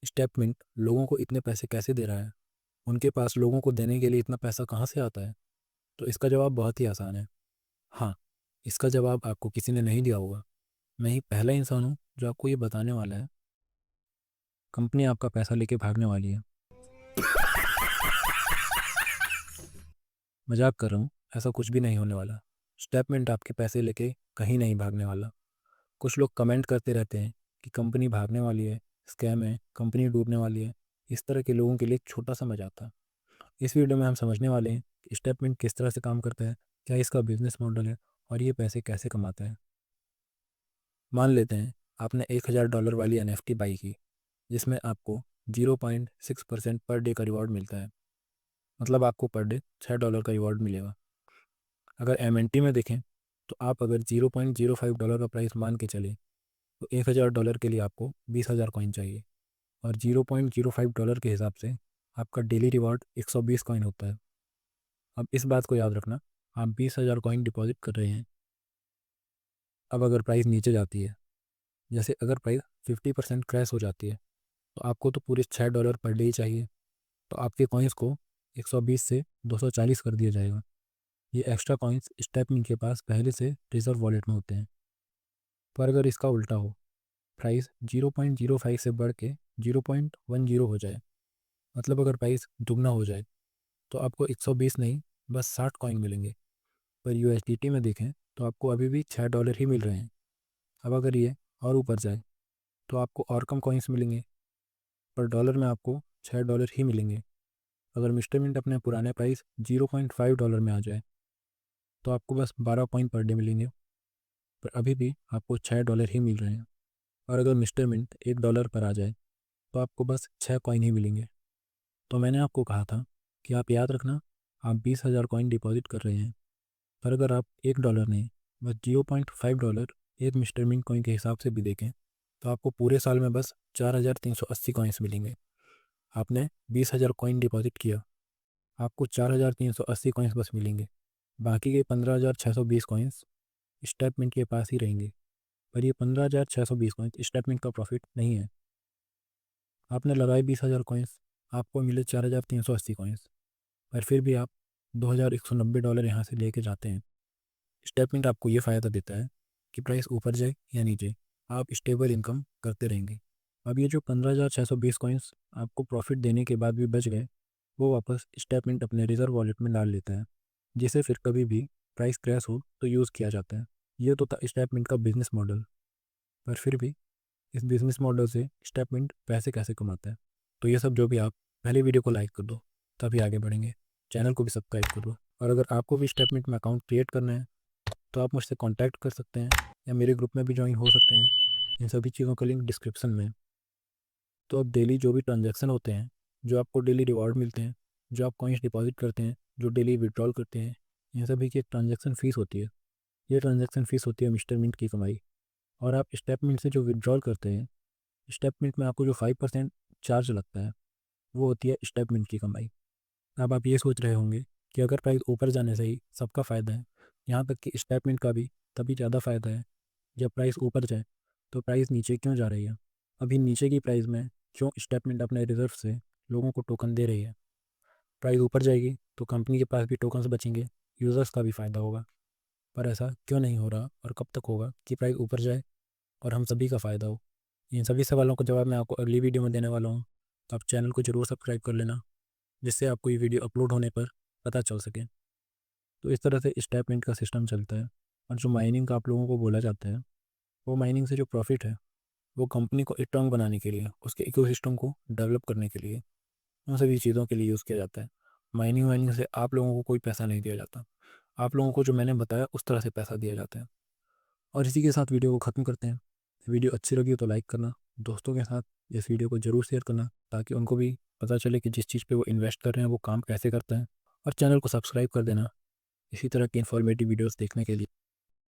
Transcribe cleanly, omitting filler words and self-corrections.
Statement लोगों को इतने पैसे कैसे दे रहा है, उनके पास लोगों को देने के लिए इतना पैसा कहाँ से आता है? तो इसका जवाब बहुत ही आसान है। हाँ, इसका जवाब आपको किसी ने नहीं दिया होगा। मैं ही पहला इंसान हूँ जो आपको ये बताने वाला है। कंपनी आपका पैसा लेके भागने वाली है। मजाक कर रहा हूँ, ऐसा कुछ भी नहीं होने वाला। स्टेटमेंट आपके पैसे लेके कहीं नहीं भागने वाला। कुछ लोग कमेंट करते रहते हैं कि कंपनी भागने वाली है, स्कैम है, कंपनी डूबने वाली है। इस तरह के लोगों के लिए एक छोटा सा मजाक था। इस वीडियो में हम समझने वाले हैं कि स्टेटमेंट किस तरह से काम करता है, क्या इसका बिजनेस मॉडल है और ये पैसे कैसे कमाता है। मान लेते हैं आपने $1000 वाली NFT बाई की, जिसमें आपको 0.6% पर डे का रिवॉर्ड मिलता है। मतलब आपको पर डे $6 का रिवॉर्ड मिलेगा। अगर MNT में देखें तो आप अगर $0.05 का प्राइस मान के चले तो $1000 के लिए आपको 20,000 कॉइन चाहिए, और $0.05 के हिसाब से आपका डेली रिवॉर्ड 120 कॉइन होता है। अब इस बात को याद रखना, आप 20,000 कॉइन डिपॉजिट कर रहे हैं। अब अगर प्राइस नीचे जाती है, जैसे अगर प्राइस 50% क्रैश हो जाती है, तो आपको तो पूरे $6 पर डे ही चाहिए। तो आपके कॉइन्स को 120 से 240 कर दिया जाएगा। ये एक्स्ट्रा कॉइन्स स्टेपनी के पास पहले से रिजर्व वॉलेट में होते हैं। पर अगर इसका उल्टा हो, प्राइस 0.05 से बढ़ के 0.10 हो जाए, मतलब अगर प्राइस दुगना हो जाए, तो आपको 120 नहीं, बस 60 कॉइन मिलेंगे। पर USDT में देखें तो आपको अभी भी $6 ही मिल रहे हैं। अब अगर ये और ऊपर जाए तो आपको और कम कॉइन्स मिलेंगे, पर डॉलर में आपको $6 ही मिलेंगे। अगर मिस्टर मिंट अपने पुराने प्राइस $0.5 में आ जाए तो आपको बस 12 कॉइन पर डे मिलेंगे, पर अभी भी आपको $6 ही मिल रहे हैं। और अगर मिस्टर मिंट $1 पर आ जाए तो आपको बस 6 कॉइन ही मिलेंगे। तो मैंने आपको कहा था कि आप याद रखना, आप 20,000 कॉइन डिपॉजिट कर रहे हैं, पर अगर आप $1 नहीं, बस $0.5 एक मिस्टर मिंट कॉइन के हिसाब से भी देखें तो आपको पूरे साल में बस 4,380 कॉइन्स मिलेंगे। आपने 20,000 कॉइन डिपॉजिट किया, आपको 4,380 कॉइन्स बस मिलेंगे। बाकी के 15,620 कॉइन्स स्टेटमेंट के पास ही रहेंगे। पर ये 15,620 कॉइन्स स्टेटमेंट का प्रॉफिट नहीं है। आपने लगाए 20,000 कॉइन्स, आपको मिले 4,380 कॉइन्स, पर फिर भी आप $2,190 यहाँ से लेके जाते हैं। स्टेटमेंट आपको ये फ़ायदा देता है कि प्राइस ऊपर जाए या नीचे, आप स्टेबल इनकम करते रहेंगे। अब ये जो 15,620 कॉइन्स आपको प्रॉफिट देने के बाद भी बच गए, वो वापस स्टेटमेंट अपने रिजर्व वॉलेट में डाल लेता है, जिसे फिर कभी भी प्राइस क्रैश हो तो यूज़ किया जाता है। ये तो था स्टेटमेंट का बिजनेस मॉडल। पर फिर भी इस बिजनेस मॉडल से स्टेटमेंट पैसे कैसे कमाता है, तो ये सब जो भी आप पहले वीडियो को लाइक कर दो, तभी आगे बढ़ेंगे। चैनल को भी सब्सक्राइब कर दो, और अगर आपको भी स्टेटमेंट में अकाउंट क्रिएट करना है तो आप मुझसे कांटेक्ट कर सकते हैं या मेरे ग्रुप में भी ज्वाइन हो सकते हैं। इन सभी चीज़ों का लिंक डिस्क्रिप्शन में है। तो अब डेली जो भी ट्रांजैक्शन होते हैं, जो आपको डेली रिवॉर्ड मिलते हैं, जो आप कॉइन्स डिपॉजिट करते हैं, जो डेली विड्रॉल करते हैं, इन सभी की एक ट्रांजैक्शन फ़ीस होती है। ये ट्रांजैक्शन फ़ीस होती है मिस्टर मिंट की कमाई। और आप स्टेटमेंट से जो विड्रॉल करते हैं, स्टेटमेंट में आपको जो 5% चार्ज लगता है, वो होती है स्टेटमेंट की कमाई। अब आप ये सोच रहे होंगे कि अगर प्राइस ऊपर जाने से ही सबका फ़ायदा है, यहाँ तक कि स्टेटमेंट का भी तभी ज़्यादा फ़ायदा है जब प्राइस ऊपर जाए, तो प्राइस नीचे क्यों जा रही है? अभी नीचे की प्राइस में क्यों स्टेटमेंट अपने रिजर्व से लोगों को टोकन दे रही है? प्राइस ऊपर जाएगी तो कंपनी के पास भी टोकन्स बचेंगे, यूज़र्स का भी फ़ायदा होगा। पर ऐसा क्यों नहीं हो रहा, और कब तक होगा कि प्राइस ऊपर जाए और हम सभी का फ़ायदा हो? इन सभी सवालों का जवाब मैं आपको अगली वीडियो में देने वाला हूँ। तो आप चैनल को ज़रूर सब्सक्राइब कर लेना, जिससे आपको ये वीडियो अपलोड होने पर पता चल सके। तो इस तरह से स्टेटमेंट का सिस्टम चलता है। और जो माइनिंग का आप लोगों को बोला जाता है, वो माइनिंग से जो प्रॉफिट है, वो कंपनी को स्ट्रॉन्ग बनाने के लिए, उसके इकोसिस्टम को डेवलप करने के लिए, उन सभी चीज़ों के लिए यूज़ किया जाता है। माइनिंग वाइनिंग से आप लोगों को कोई पैसा नहीं दिया जाता। आप लोगों को जो मैंने बताया उस तरह से पैसा दिया जाता है। और इसी के साथ वीडियो को ख़त्म करते हैं। वीडियो अच्छी लगी तो लाइक करना, दोस्तों के साथ इस वीडियो को ज़रूर शेयर करना, ताकि उनको भी पता चले कि जिस चीज़ पे वो इन्वेस्ट कर रहे हैं वो काम कैसे करता है। और चैनल को सब्सक्राइब कर देना इसी तरह की इन्फॉर्मेटिव वीडियोस देखने के लिए।